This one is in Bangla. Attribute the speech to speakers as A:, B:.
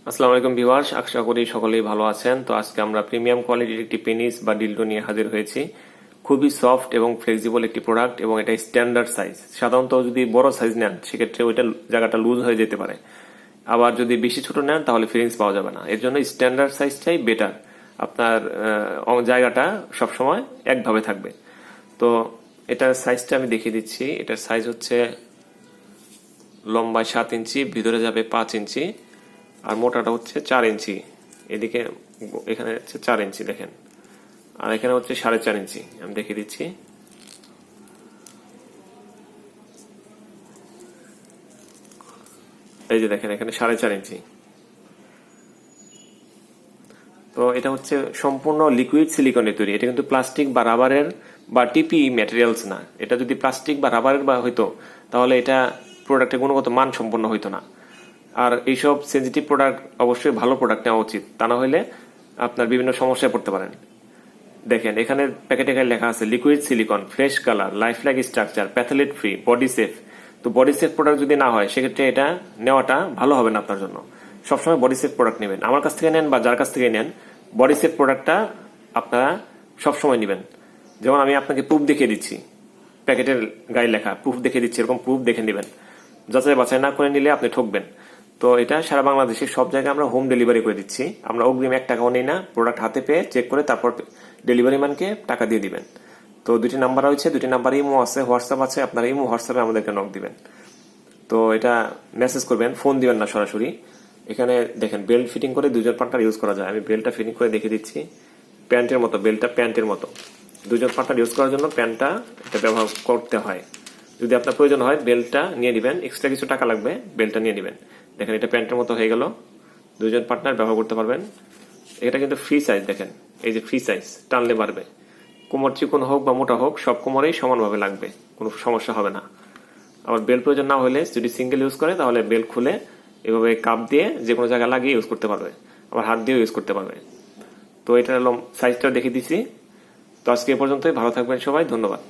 A: আসসালামু আলাইকুম ভিউয়ার্স, আশা করি সকলেই ভালো আছেন। তো আজকে আমরা প্রিমিয়াম কোয়ালিটির একটি পেনিস বা ডিলডো নিয়ে হাজির হয়েছি। খুবই সফট এবং ফ্লেক্সিবল একটি প্রোডাক্ট এবং এটা স্ট্যান্ডার্ড সাইজ। সাধারণত যদি বড় সাইজ নেন সেক্ষেত্রে ওইটা জায়গাটা লুজ হয়ে যেতে পারে, আবার যদি বেশি ছোট নেন তাহলে ফিলিংস পাওয়া যাবে না। এর জন্য স্ট্যান্ডার্ড সাইজটাই বেটার, আপনার জায়গাটা সবসময় একভাবে থাকবে। তো এটার সাইজটা আমি দেখিয়ে দিচ্ছি। এটার সাইজ হচ্ছে লম্বায় 7 ইঞ্চি, ভিতরে যাবে 5 ইঞ্চি, আর মোটাটা হচ্ছে 4 ইঞ্চি। এদিকে এখানে হচ্ছে 4 ইঞ্চি দেখেন, আর এখানে হচ্ছে 4.5 ইঞ্চি। আমি দেখিয়ে দিচ্ছি। এই যে দেখেন, এখানে 4.5 ইঞ্চি। তো এটা হচ্ছে সম্পূর্ণ লিকুইড সিলিকনের তৈরি। এটা কিন্তু প্লাস্টিক বা রাবারের বা টিপি ম্যাটেরিয়ালস না। এটা যদি প্লাস্টিক বা রাবারের বা হইতো তাহলে এটা প্রোডাক্টের গুণগত মান সম্পন্ন হইতো না। আর এইসব সেনজিটিভ প্রোডাক্ট অবশ্যই ভালো প্রোডাক্ট নেওয়া উচিত, তা না হলে আপনার বিভিন্ন সমস্যায় পড়তে পারেন। দেখেন এখানে প্যাকেটে লেখা আছে liquid silicon, fresh colour, life like structure, phthalate free, body safe. তো বডি সেফ প্রোডাক্ট যদি না হয় সেক্ষেত্রে এটা নেওয়াটা ভালো হবে না আপনার জন্য। সবসময় বডি সেফ প্রোডাক্ট নেবেন, আমার কাছ থেকে নেন বা যার কাছ থেকে নেন, বডি সেফ প্রোডাক্টটা আপনারা সবসময় নেবেন। যেমন আমি আপনাকে প্রুফ দেখিয়ে দিচ্ছি, প্যাকেটের গায়ে লেখা প্রুফ দেখিয়ে দিচ্ছি, এরকম প্রুফ দেখে নেবেন। যাচাই বাছাই না করে নিলে আপনি ঠকবেন। তো এটা সারা বাংলাদেশের সব জায়গায় আমরা হোম ডেলিভারি করে দিচ্ছি। আমরা অগ্রিম 1 টাকাও নেই না, প্রোডাক্ট হাতে পেয়ে চেক করে তারপর ডেলিভারি ম্যানকে টাকা দিয়ে দিবেন। তো 2টি নাম্বার রয়েছে, 2টি নাম্বারে ইমো আছে, হোয়াটসঅ্যাপ আছে। আপনারা ইমো হোয়াটসঅ্যাপে আমাদেরকে নক দিবেন। তো এটা মেসেজ করবেন, ফোন দিবেন না সরাসরি। এখানে দেখেন বেল্ট ফিটিং করে 2জন পার্টনার ইউজ করা যায়। আমি বেল্টটা ফিটিং করে দেখিয়ে দিচ্ছি। প্যান্টের মতো, বেল্টটা প্যান্টের মতো। 2জন পার্টনার ইউজ করার জন্য প্যান্টটা এটা ব্যবহার করতে হয়। যদি আপনার প্রয়োজন হয় বেল্টটা নিয়ে নেবেন, এক্সট্রা কিছু টাকা লাগবে, বেল্টটা নিয়ে নেবেন। দেখেন এটা প্যান্টের মতো হয়ে গেল, 2জন পার্টনার ব্যবহার করতে পারবেন। এটা কিন্তু ফ্রি সাইজ, দেখেন এই যে ফ্রি সাইজ, টানলে বাড়বে। কোমর চিকন হোক বা মোটা হোক সব কোমরেই সমানভাবে লাগবে, কোনো সমস্যা হবে না। আবার বেল্ট প্রয়োজন না হলে যদি সিঙ্গেল ইউজ করে তাহলে বেল্ট খুলে এভাবে কাপ দিয়ে যে কোনো জায়গায় লাগিয়ে ইউজ করতে পারবে, আবার হাত দিয়েও ইউজ করতে পারবে। তো এটা সাইজটা দেখিয়ে দিচ্ছি। তো আজকে এ পর্যন্তই, ভালো থাকবেন সবাই, ধন্যবাদ।